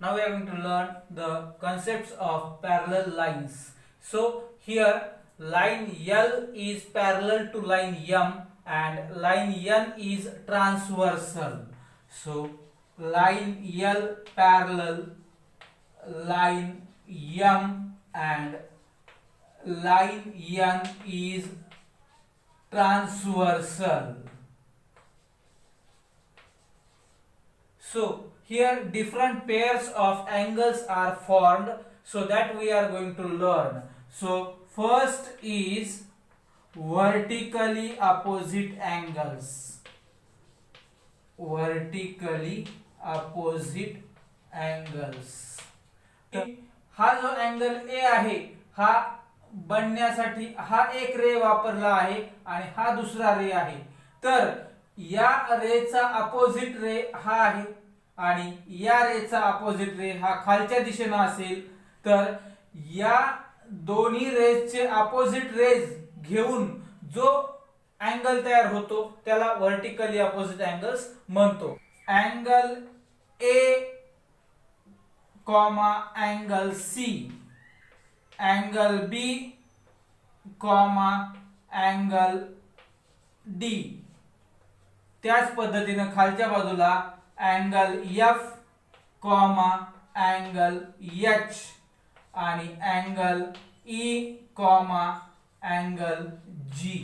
Now we are going to learn the concepts of parallel lines. So here line L is parallel to line M and line N is transversal. So line L parallel line M and line N is transversal. So here different pairs of angles are formed, so that we are going to learn. So first is vertically opposite angles. Vertically opposite angles. हा जो angle A आहे हा बनण्यासाठी हा एक रे वापरला आहे आणि हा दुसरा रे आहे. तर या रेचा अपोजिट रे हा आहे आणि या रेचा अपोजिट रे हा खालच्या दिशेने असेल. तर या दोन्ही रेजचे अपोजिट रेज घेऊन जो अँगल तयार होतो त्याला व्हर्टिकली अपोजिट अँगल्स म्हणतो. Angle A comma angle C, angle B comma angle D. त्याच पद्धतीने खालच्या बाजूला angle F comma angle H आणि angle E comma angle G.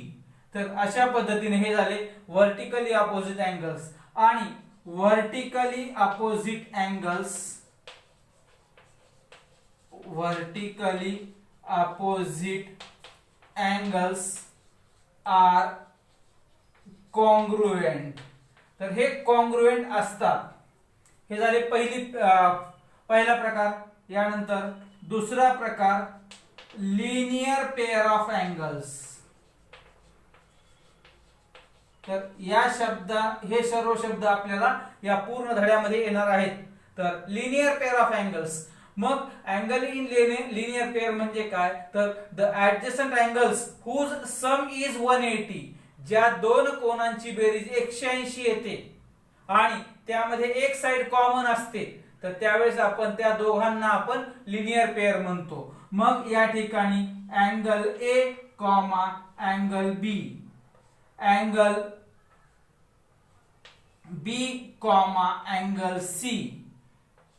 तर अशा पद्धतीने हे झाले व्हर्टिकली अपोजिट अँगल्स. आणि vertically opposite angles, vertically opposite angles are congruent. तर हे कॉन्ग्रुएंट असतात. हे झाले पहिला प्रकार. यानंतर दुसरा प्रकार लिनियर पेअर ऑफ अँगल्स. तर हे सर्व शब्द आपल्याला या पूर्ण धड्यामध्ये येणार आहेत. तर लिनियर पेअर ऑफ अँगल्स. मग अँगल इन लिनियर पेअर म्हणजे काय, तर the adjacent angles whose sum is 180. ज्या दोन कोनांची बेरीज 180 येते आणि त्यामध्ये एक साइड कॉमन असते, तर त्यावेळेस आपण त्या दोघांना आपण लिनियर पेअर म्हणतो. मग या ठिकाणी angle A comma angle B, angle B comma angle C,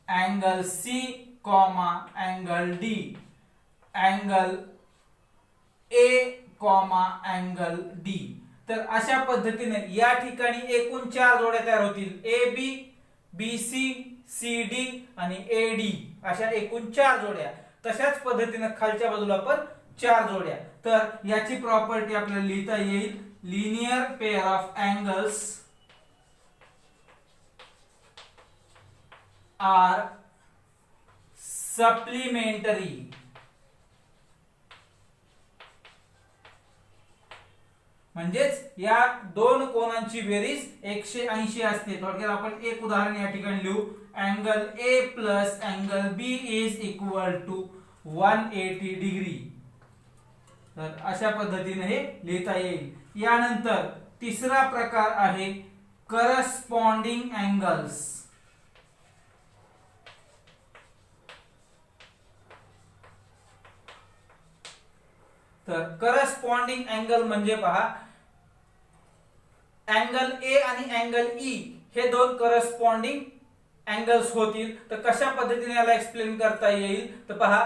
angle C comma angle D, angle A comma angle D. तर अशा पद्धतीने या ठिकाणी एकूण 4 जोड्या तयार होतील. A B, B C, C D आणि ए डी अशा एकूण 4 जोड्या. तशाच पद्धतीने खालच्या बाजूला पण 4 जोड्या. तर याची प्रॉपर्टी आपल्याला लिहिता येईल linear pair of angles are supplementary. म्हणजेच या दोन कोनांची बेरीज 180 असते. थोडक्यात आपण एक उदाहरण या ठिकाणी लिहू. Angle A plus angle B is equal to 180 degree. तर अशा पद्धतीने हे लिहिता येईल. यानंतर तिसरा प्रकार आहे करस्पॉन्डिंग अँगल्स. तर करस्पॉन्डिंग अँगल म्हणजे पहा, अँगल ए आणि अँगल ई हे दोन करस्पॉन्डिंग अँगल्स होतील. तर कशा पद्धतीने याला एक्सप्लेन करता येईल, तर पहा,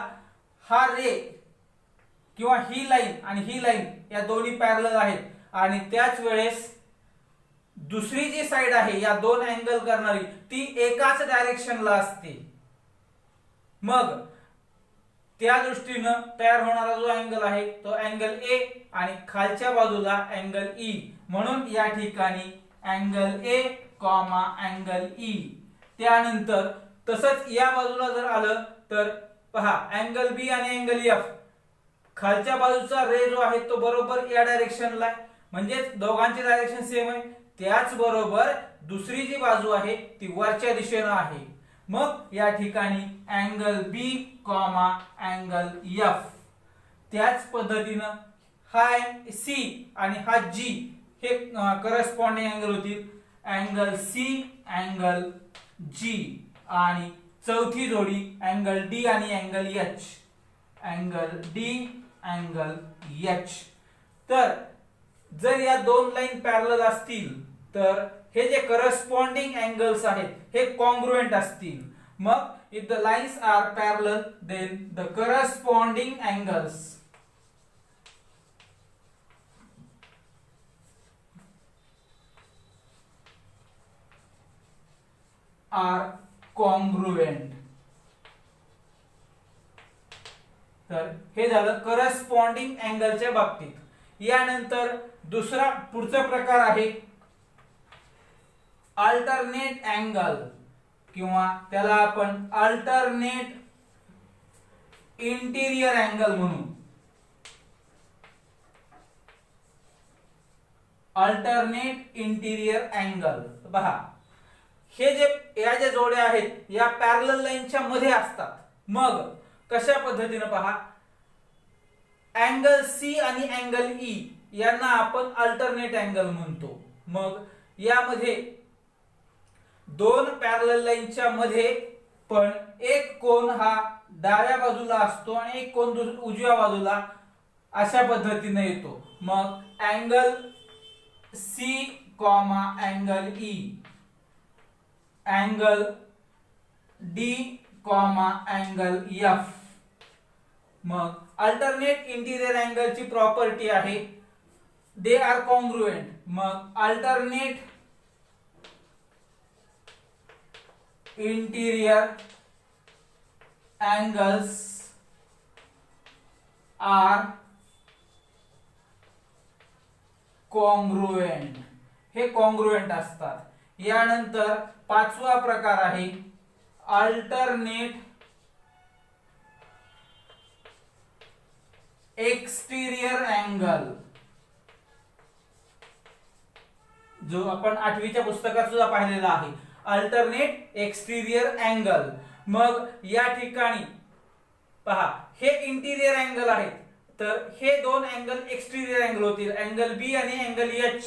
हा रे किंवा ही लाईन आणि ही लाईन या दोन्ही पॅरलल आहेत आणि त्याच वेळेस दुसरी जी साइड आहे या दोन अँगल करणारी ती एकाच डायरेक्शनला असते. मग त्या दृष्टीनं तयार होणारा जो अँगल आहे तो अँगल ए आणि खालच्या बाजूला अँगल ई. म्हणून या ठिकाणी angle A comma angle E. त्यानंतर तसंच या बाजूला जर आलं तर पहा, अँगल बी आणि अँगल एफ खालच्या बाजूचा रे जो आहे तो बरोबर या डायरेक्शनला आहे, म्हणजेच दोघांची डायरेक्शन सेम आहे. त्याच बरोबर दुसरी जी बाजू आहे ती वरच्या दिशेने आहे. मग या ठिकाणी angle B comma angle F. त्याच पद्धतीनं हा सी आणि हा जी हे करस्पॉन्डिंग अँगल होतील. अँगल सी अँगल जी आणि चौथी जोडी अँगल डी आणि angle H, angle D angle H. तर जर या दोन लाईन पॅरलल असतील तर हे जे करस्पॉन्डिंग अँगल्स आहेत हे कॉन्ग्रुएंट असतील. मग if the lines are parallel then the corresponding angles are congruent. तर हे झालं करस्पॉन्डिंग अँगलच्या बाबतीत. यानंतर दुसरा पुढचा प्रकार आहे अल्टरनेट अँगल किंवा त्याला आपण अल्टरनेट इंटिरियर अँगल म्हणू. अल्टरनेट इंटिरियर अँगल पहा, हे जे या ज्या जोड्या आहेत या पॅरलल लाईनच्या मध्ये असतात. मग कशा पद्धतीने पहा, अँगल सी आणि अँगल ई यांना आपण अल्टरनेट अँगल म्हणतो. मग यामध्ये दोन पॅरलल लाईनच्या मध्ये पण एक कोन हा डाव्या बाजूला असतो आणि एक कोन उजव्या बाजूला अशा पद्धतीने येतो. मग angle C comma angle E, angle D comma angle F. मग अल्टरनेट इंटिरियर अँगलची प्रॉपर्टी आहे दे आर कॉन्ग्रुएंट. मग alternate interior angles are congruent, हे कॉन्ग्रुएंट असतात. यानंतर पाचवा प्रकार आहे अल्टरनेट एक्सटिरियर अँगल, जो आपण 8वीच्या पुस्तकात सुद्धा पाहिलेला आहे. Alternate exterior angle. मग या ठिकाणी पहा, हे इंटिरियर अँगल आहेत तर हे दोन अँगल एक्सटिरियर अँगल होतील, अँगल बी आणि अँगल एच.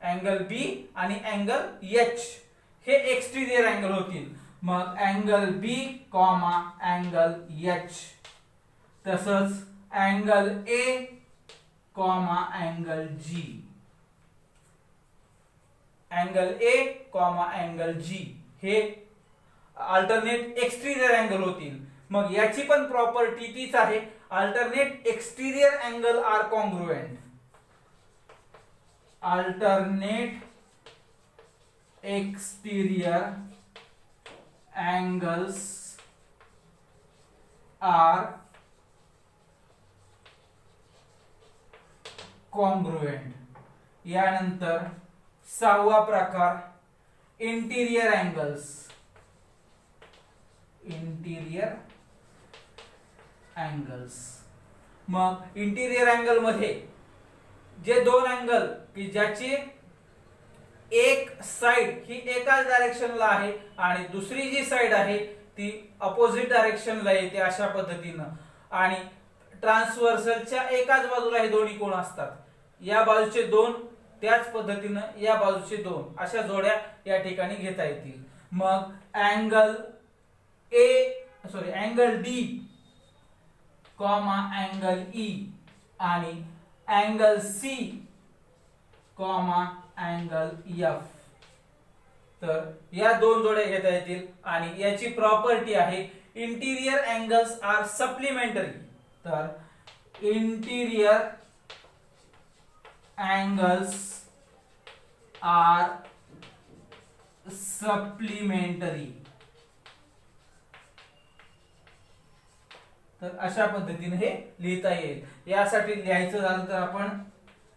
अँगल बी आणि अँगल एच हे एक्सटिरियर अँगल होतील. मग angle B comma angle H, तसंच angle A comma angle G, angle A comma angle G हे अल्टरनेट एक्सटिरियर अँगल होतील. मग याची पण प्रॉपर्टी तीच आहे, alternate exterior angle are congruent. Alternate exterior angles are congruent. यानंतर सहावा प्रकार इंटिरियर अँगल्स, इंटिरियर अँगल्स. मग इंटिरियर अँगल मध्ये जे दोन अँगल की ज्याची एक साइड ही एकाच डायरेक्शनला आहे आणि दुसरी जी साइड आहे ती अपोजिट डायरेक्शनला येते अशा पद्धतीनं, आणि ट्रान्सव्हर्सलच्या एकाच बाजूला हे दोन्ही कोन असतात. या बाजूचे दोन, त्याच पद्धतीनं या बाजूचे दोन, अशा जोड्या या ठिकाणी घेता येतील. मग angle D comma angle E आणि angle C comma angle F. तर या दोन जोड्या घेता येतील आणि याची प्रॉपर्टी आहे इंटिरियर अँगल्स आर सप्लिमेंटरी. तर इंटिरियर अँगल्स आर सप्लिमेंटरी. तर अशा पद्धतीने हे लिहिता येईल. यासाठी लिहायचं झालं तर आपण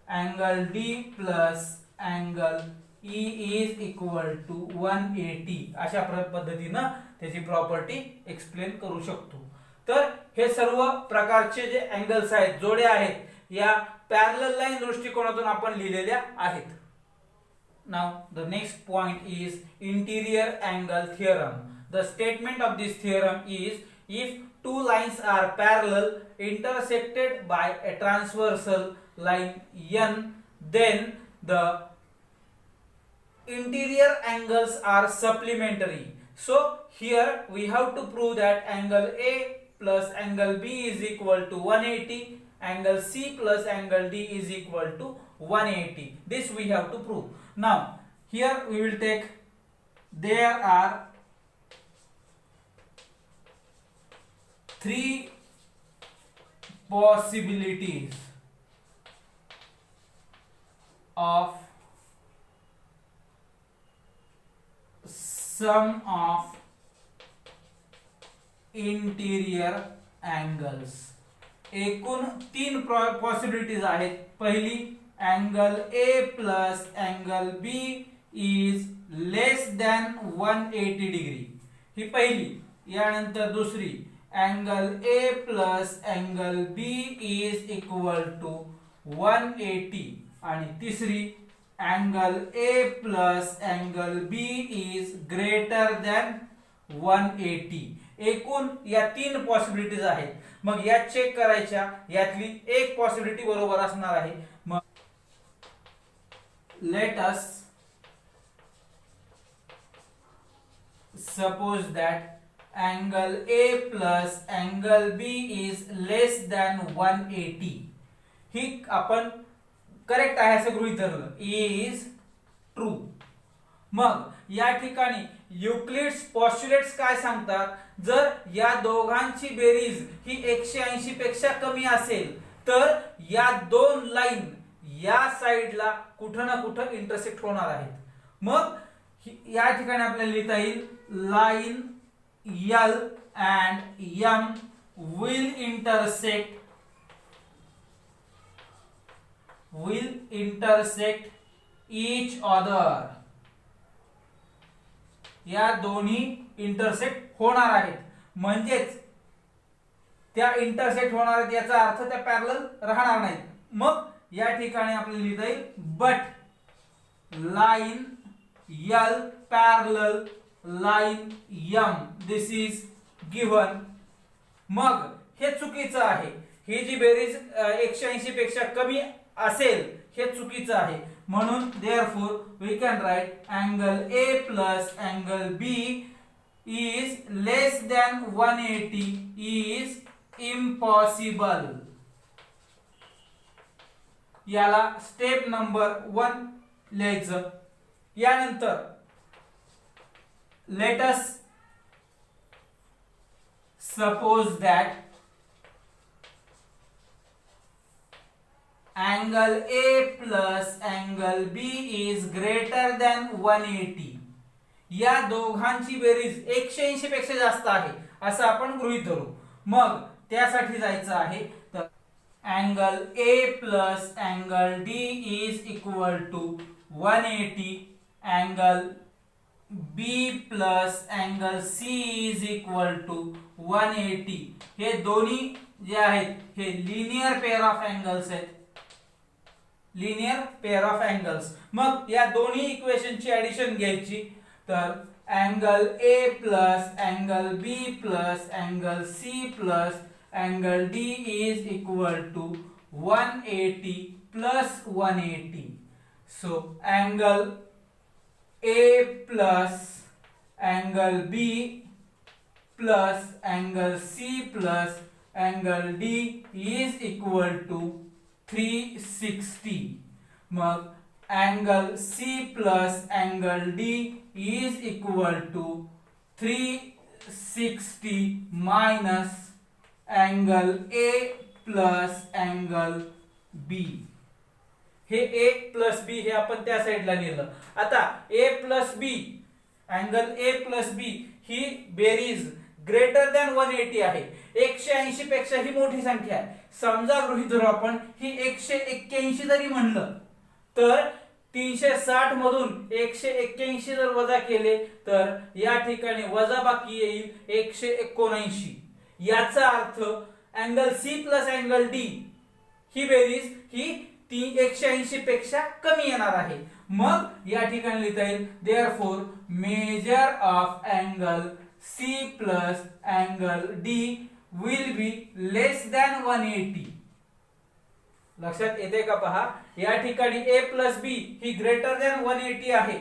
angle D plus angle E is equal to 180 अशा पद्धतीनं त्याची प्रॉपर्टी एक्सप्लेन करू शकतो. तर हे सर्व प्रकारचे जे अँगल्स आहेत, जोड्या आहेत, या पॅरलल लाईन दृष्टिकोनातून आपण लिहिलेल्या आहेत. Now the next point is interior angle theorem. The statement of this theorem is if two lines are parallel intersected by a transversal line n, then the interior angles are supplementary. So here we have to prove that angle A plus angle B is equal to 180, angle C plus angle D is equal to 180. This we have to prove. Now here we will take, there are three possibilities of sum of interior angles. एकूण तीन possibilities आहेत. पहिली, angle A plus angle B is less than 180 degree, ही पहिली. यानंतर दुसरी, angle A plus angle B is equal to 180. आणि तिसरी, angle A plus angle B is greater than 180. एकूण या तीन पॉसिबिलिटीज आहेत. मग या चेक करायच्या, यातली एक पॉसिबिलिटी बरोबर असणार आहे. मग let us suppose that angle A plus angle B is less than 180. ही आपण करेक्ट आहे असं गृहीत धरलं, इज ट्रू. मग या ठिकाणी युक्लिड्स पॉस्ट्युलेट्स काय सांगतात, जर या दोघांची बेरीज ही 180 पेक्षा कमी असेल तर या दोन लाईन या साइडला कुठं ना कुठं इंटरसेक्ट होणार आहेत. मग या ठिकाणी आपल्याला लिहिता येईल, line L and M will intersect each other. या दोन्ही इंटरसेक्ट होणार आहेत, म्हणजेच त्या इंटरसेक्ट होणार आहेत याचा अर्थ त्या पॅरलल राहणार नाहीत. मग या ठिकाणी आपल्याला लिहिता येईल, but line L parallel line M, this is given. मग हे चुकीचं आहे. ही जी बेरीज 180 पेक्षा कमी असेल हे चुकीचं आहे. म्हणून therefore we can write angle A plus angle B is less than 180 is impossible. याला स्टेप नंबर 1 लिहायचं. यानंतर let us suppose that angle A plus angle B is greater than 180. या दोघांची बेरीज 180 पेक्षा जास्त आहे असं आपण गृहीत धरू. मग त्यासाठी जायचं आहे, तर angle A plus angle D is equal to 180, angle B plus angle C is equal to 180. हे दोन्ही जे आहेत हे लिनियर पेअर ऑफ अँगल्स आहेत, लिनियर पेअर ऑफ अँगल्स. मग या दोन्ही इक्वेशनची ऍडिशन घ्यायची, तर angle A plus angle B plus angle C plus angle D is equal to 180 plus 180. So angle A plus angle B plus angle C plus angle D is equal to 360. मग angle C plus angle D is equal to 360 minus angle A plus angle B. हे A plus B हे आपण त्या साइडला लिहिलं. आता A plus B, angle A plus B ही बेरीज ग्रेटर दॅन 180 आहे. 180 पेक्षा ही मोठी संख्या आहे. समजा गृहीत धरू आपण ही 181 जरी म्हणलं तर 360 मधून 181 जर वजा केले तर या ठिकाणी वजा बाकी येईल 179. याचा अर्थ angle C plus angle D ही बेरीज ही 180 पेक्षा कमी येणार आहे. मग या ठिकाणी लिहिता येईल, therefore measure of angle C plus angle D will be less than 180. लक्षात येते का पहा, या ठिकाणी A plus B he greater than 180 आहे.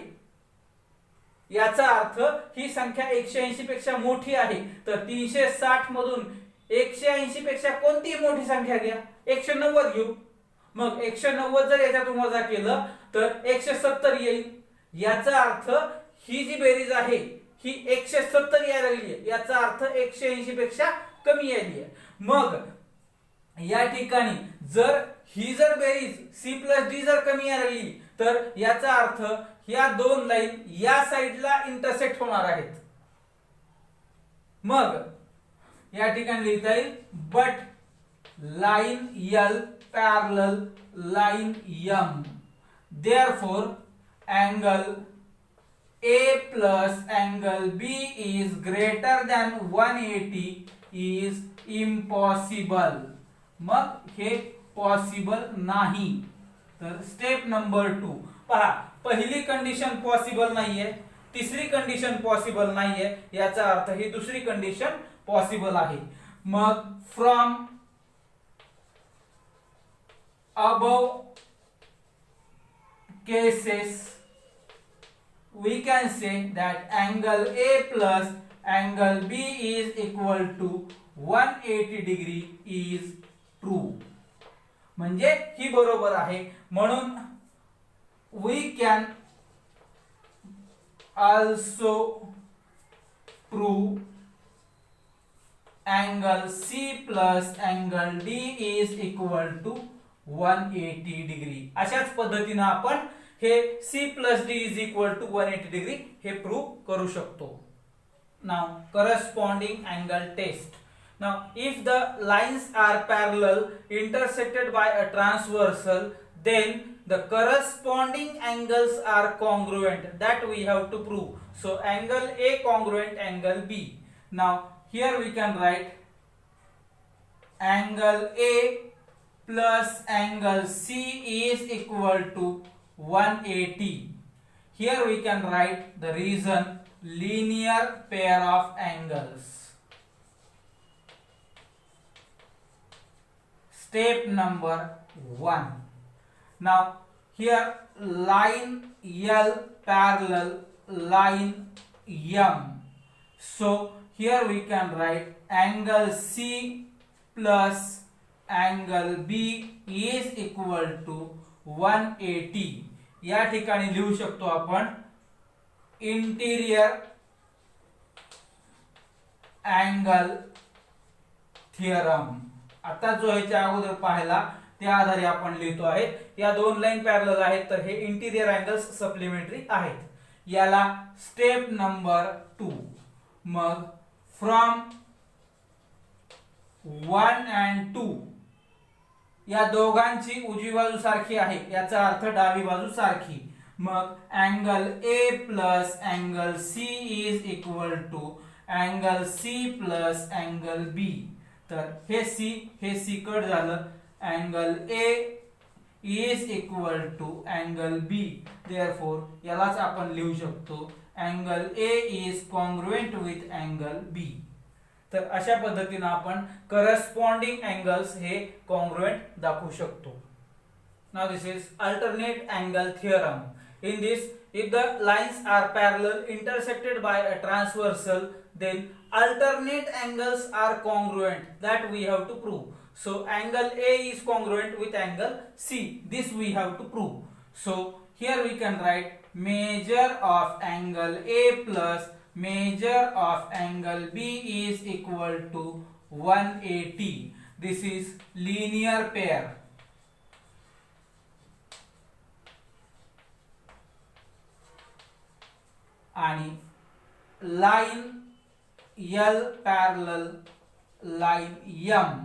याचा अर्थ ही संख्या 180 पेक्षा मोठी आहे, तर 360 मधून 180 पेक्षा कोणतीही मोठी संख्या घ्या, 190 घेऊ. मग 190 जर याच्यातून वजा केलं तर 170 येईल. याचा अर्थ ही जी बेरीज आहे ही 170 यायला लागली आहे, याचा अर्थ 180 पेक्षा कमी यायली आहे. मग या ठिकाणी जर बेरीज C प्लस डी जर कमी यायला लागली तर याचा अर्थ या दोन लाईन या साईडला इंटरसेक्ट होणार आहेत. मग या ठिकाणी लिहिता येईल but line L parallel line M, therefore angle A plus angle B is greater than 180 is impossible. मग हे पॉसिबल नाही. तर स्टेप नंबर 2 पहा, पहिली कंडिशन पॉसिबल नाहीये, तिसरी कंडिशन पॉसिबल नाहीये, याचा अर्थ ही दुसरी कंडिशन पॉसिबल आहे. मग from above cases we can say that angle A plus angle B is equal to 180 degree is true. म्हणजे ही बरोबर आहे. म्हणून we can also prove angle C plus angle D is equal to 180 degree. अशाच पद्धतीने आपण हे C plus D is equal to 180 degree हे prove करू शकतो. Now corresponding angle test. Now if the lines are parallel intersected by a transversal, then the corresponding angles are congruent. That we have to prove. So angle A congruent angle B. Now here we can write angle A plus angle C is equal to 180. Here we can write the reason linear pair of angles. Step number 1. Now here line L parallel line M. So here we can write angle C plus angle B is equal to 180. या ठिकाणी लिहू शकतो आपण interior angle theorem. आता जो ह्याच्या अगोदर पाहिला त्या आधारे आपण लिहितो आहे. या दोन लाईन पॅरलल आहेत तर हे इंटिरियर अँगल्स सप्लिमेंटरी आहेत. याला स्टेप नंबर 2. मग फ्रॉम 1 and 2 या दोघांची उजवी बाजू सारखी आहे, याचा अर्थ डावी बाजू सारखी. मग angle A plus angle C is equal to angle C plus angle B. तर हे C कट झालं. Angle A is equal to angle B. Therefore यालाच आपण लिहू शकतो angle A is congruent with angle B. तर अशा पद्धतीने आपण करस्पॉन्डिंग अँगल्स हे कॉन्ग्रुएंट दाखवू शकतो. Now this is alternate angle theorem. In this, if the lines are parallel intersected by a transversal, then alternate angles are congruent. That we have to prove. So angle A is congruent with angle C. This we have to prove. So here we can write measure of angle A plus measure of angle B is equal to 180. This is linear pair. आणि line L parallel line M.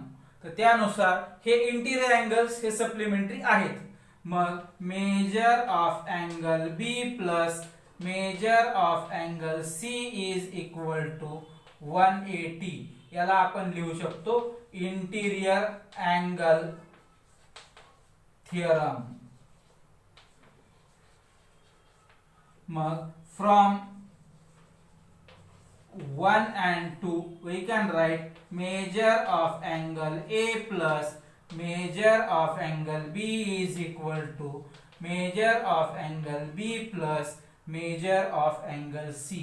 तर त्यानुसार हे interior angles हे supplementary आहेत. मग measure of angle B plus measure of angle C is equal to 180. याला आपण लिहू शकतो इंटिरियर अँगल थिअरम. मग from 1 and 2 we can write measure of angle A plus measure of angle B is equal to measure of angle B plus measure of angle C,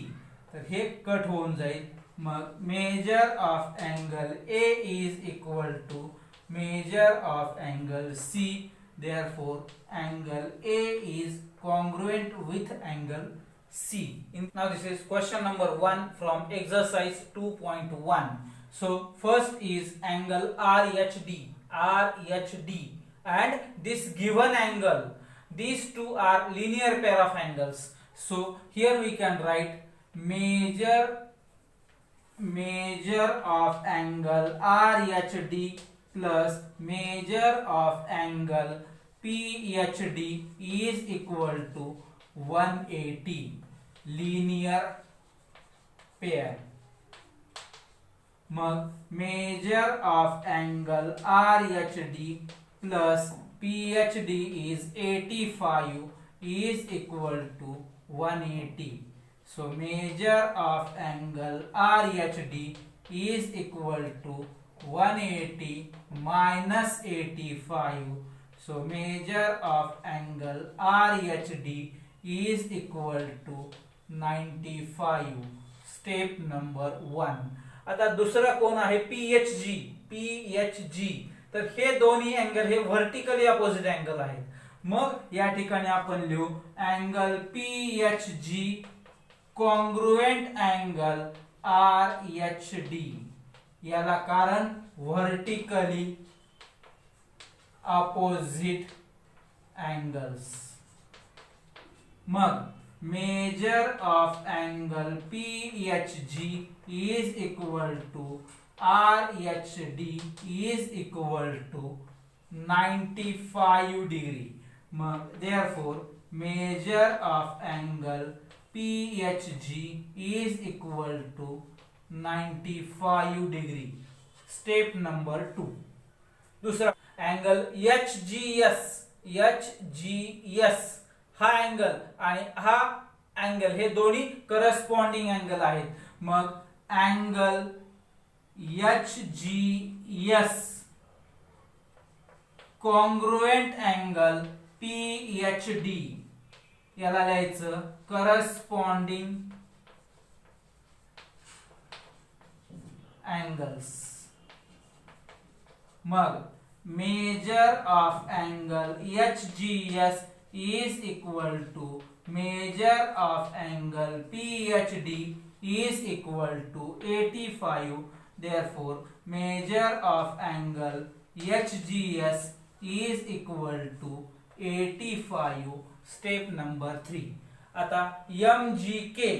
तर हे cut होऊन जाईल. मग measure of angle A is equal to measure of angle C. Therefore, angle A is congruent with angle C. Now this is question number 1 from exercise 2.1. So first is angle RHD. RHD and this given angle. These two are linear pair of angles. So here we can write measure of angle RHD plus measure of angle PHD is equal to 180 linear pair. मग measure of angle RHD plus PHD is 85 is equal to 180. So measure of angle RHD is equal to 180 minus 85. So measure of angle RHD is equal to 95. Step number 1. आता दुसरा कोण आहे PHG. PHG तर हे दोन्ही angle हे vertically opposite angle आहेत. मग या ठिकाणी आपण लिहू angle PHG congruent angle RHD. याला कारण व्हर्टिकली अपोजिट अँगल्स. मग measure of angle PHG is equal to RHD is equal to 95 degree. मग therefore measure of angle PHG is equal to 95 degree. Step number 2. दूसरा angle HGS. HGS हा angle आणि हा angle हे दोन्ही corresponding angle आहेत. मग angle HGS congruent angle PHD याला लिहायचं करस्पॉन्डिंग अँगल्स. मग measure of angle HGS is equal to measure of angle PHD is equal to 85. Therefore measure of angle HGS is equal to 85. Step number 3. आता MGK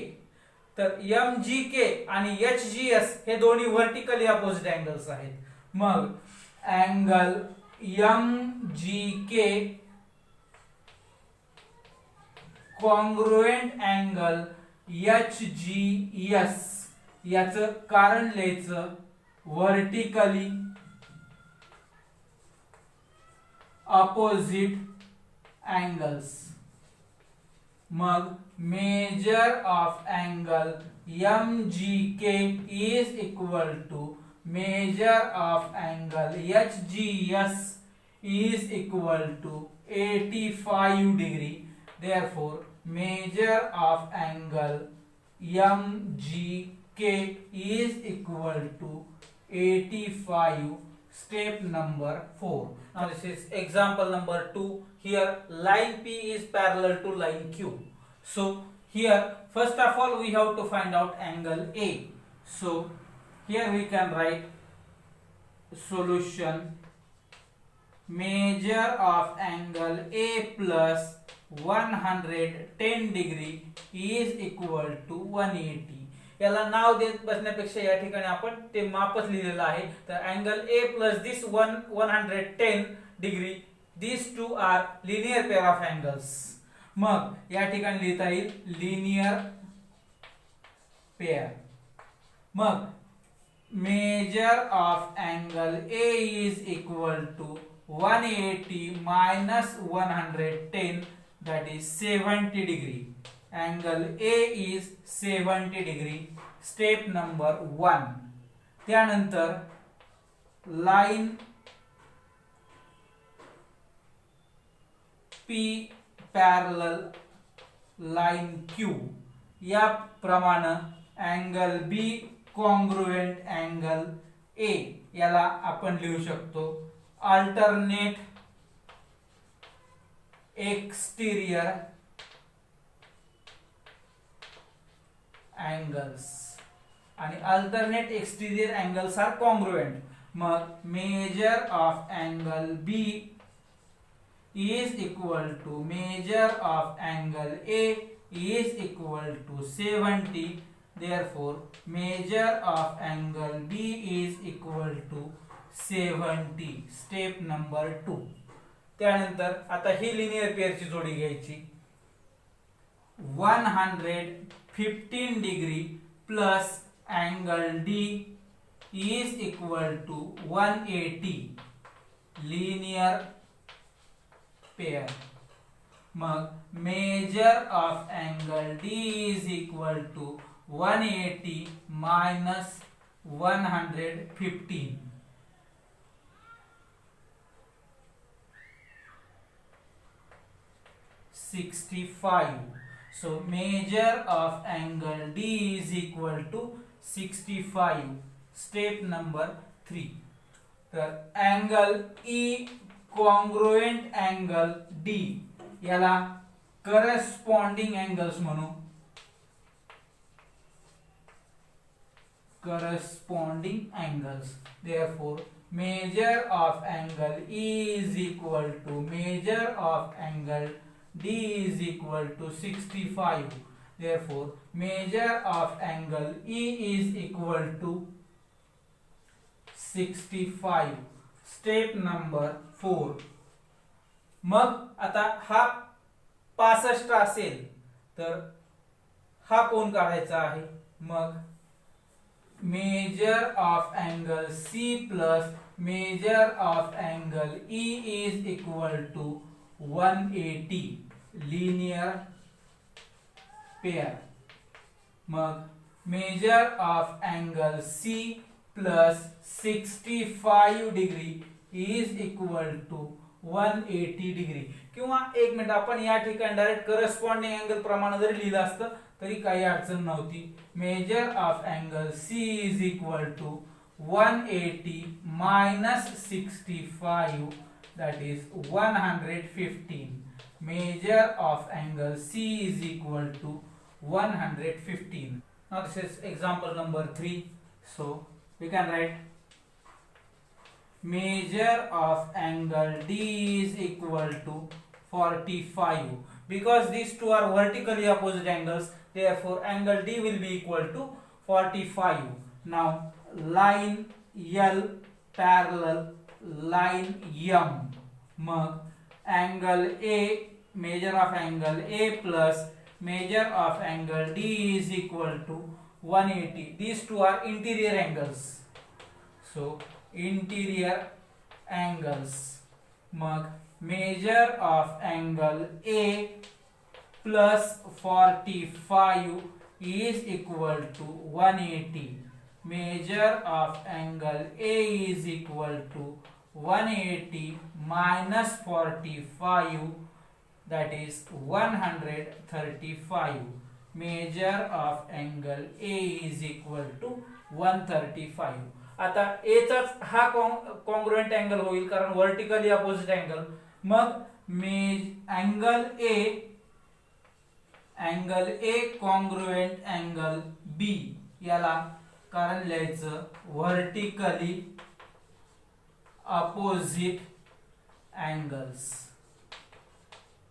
तर MGK आणि HGS हे दोन्ही vertically opposite angles आहेत. मग angle MGK congruent angle HGS याचं कारण लिहायचं व्हर्टिकली अपोजिट अँगल्स. मग measure of angle MGK is equal to measure of angle HGS is equal to 85 degree. Therefore measure of angle MGK is equal to 85. Step number 4. Now this is example number 2. Here line P is parallel to line Q. So here first of all we have to find out angle A. So here we can write solution. Measure of angle A plus 110 degree is equal to 180. याला नाव देत बसण्यापेक्षा या ठिकाणी आपण ते मापच लिहिलेलं आहे. तर angle A plus this 110 degree, these two are linear pair of angles. मग या ठिकाणी लिहिता येईल linear pair. मग measure of angle A is equal to 180 minus 110, that is 70 degree. Angle A is 70 degree. Step number 1. त्यानंतर line P parallel line Q या प्रमाणे angle B congruent angle A याला आपण लिहू शकतो अल्टरनेट एक्सटीरियर अँगल्स आणि alternate exterior angles are congruent. मग measure of angle B is equal to measure of angle A is equal to 70. Therefore, measure of angle B is equal to 70. Step number 2. त्यानंतर आता ही linear पेअरची जोडी घ्यायची. 115 degree plus angle D is equal to 180 linear pair. मग measure of angle D is equal to 180 minus 115. (65). So measure of angle D is equal to 65. Step number 3. तर angle E congruent angle D याला corresponding angles म्हणू. Corresponding angles. Therefore, measure of angle E is equal to measure of angle D is equal to 65. Therefore, measure of angle E is equal to 65. Step number 4. मग आता हा 65 असेल तर हा कोण काढायचा आहे. मग measure of angle C plus measure of angle E is equal to 180 linear pair. मग measure of angle C plus 65 degree is equal to 180 degree. किंवा एक मिनिट आपण या ठिकाणी डायरेक्ट करस्पॉन्डिंग अँगल प्रमाणे जरी लिहिलं असतं तरी काही अडचण नव्हती. Measure of angle C is equal to 180 minus 65 that is 115. Measure of angle C is equal to 115. Now this is example number 3. So we can write measure of angle D is equal to 45. Because these two are vertically opposite angles, therefore angle D will be equal to 45. Now line L parallel line M. मग angle A, measure of angle A plus measure of angle D is equal to 180. These two are interior angles. So interior angles. मग measure of angle A plus 45 is equal to 180. Measure of angle A is equal to 180 minus 45 that is 135. Measure of angle A is equal to 135. आता A चाच हा congruent angle होईल कारण vertically opposite angle. मग angle A congruent angle B याला कारण लिहायचं vertically opposite angles.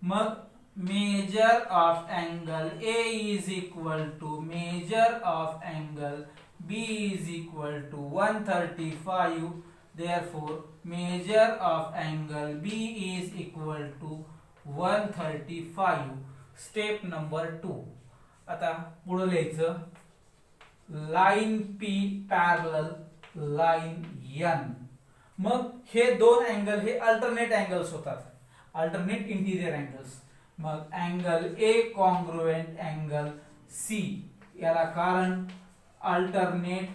मग measure of angle A is equal to measure of angle B is equal to 135. Therefore measure of angle B is equal to 135. Step number 2. आता पुढे लिहायचं line P parallel line N. मग हे दोन angle हे alternate angles होतात, alternate interior angles. मग angle A congruent angle C याला कारण alternate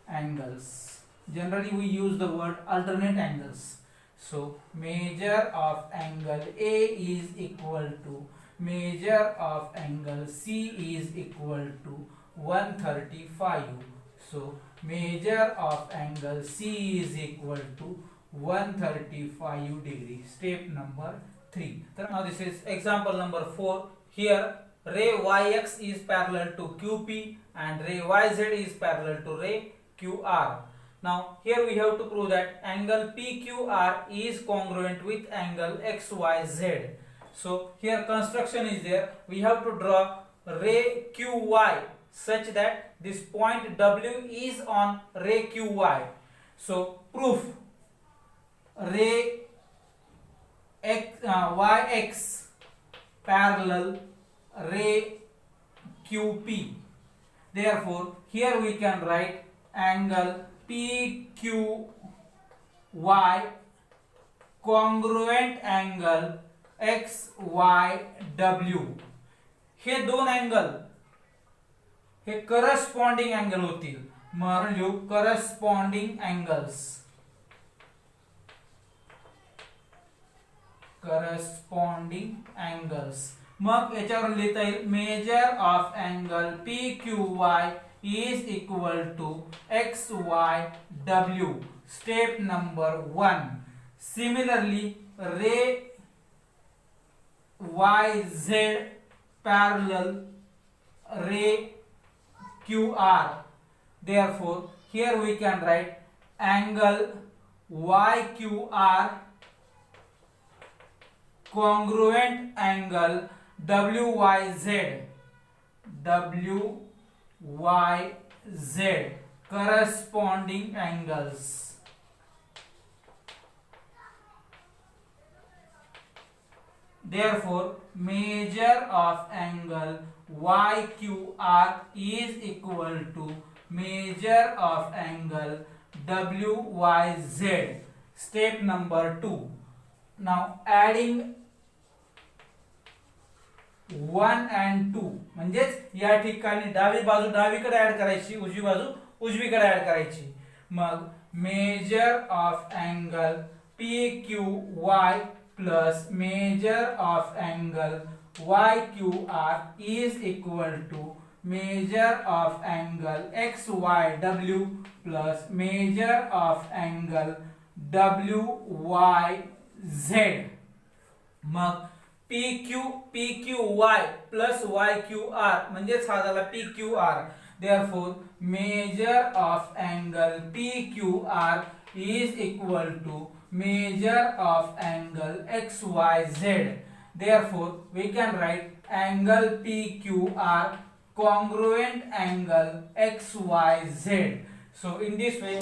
angles. Generally we use the word alternate angles. So measure of angle A is equal to measure of angle C is equal to 135. So measure of angle C is equal to 135 degree. Step number 3. Now this is example number 4. Here ray yx is parallel to qp and ray yz is parallel to ray qr. Now here we have to prove that angle pqr is congruent with angle xyz. So here construction is there. We have to draw ray qy such that this point w is on ray qy. So proof: ray yx parallel ray qp. Therefore here we can write angle pqy congruent angle xyw. हे दोन angle हे corresponding angle होतील. म्हणजे corresponding angles, corresponding angles. मग याच्यावर लिहिता येईल measure of angle P Q Y is equal to X Y W. Step number 1. Similarly ray Y Z parallel ray QR. Therefore here we can write angle YQR congruent angle WYZ. WYZ corresponding angles. Therefore measure of angle YQR is equal to measure of angle WYZ. Step number 2. Now adding 1 and 2 म्हणजेच या ठिकाणी डावी बाजू डावीकडे add करायची, उजवी बाजू उजवीकडे ऍड करायची. मग measure of angle PQY plus measure of angle YQR is equal to measure of angle XYW plus measure of angle WYZ. मग PQY plus YQR म्हणजेच हा झाला PQR. Therefore measure of angle PQR is equal to measure of angle XYZ. Therefore we can write angle PQR congruent angle XYZ. So in this way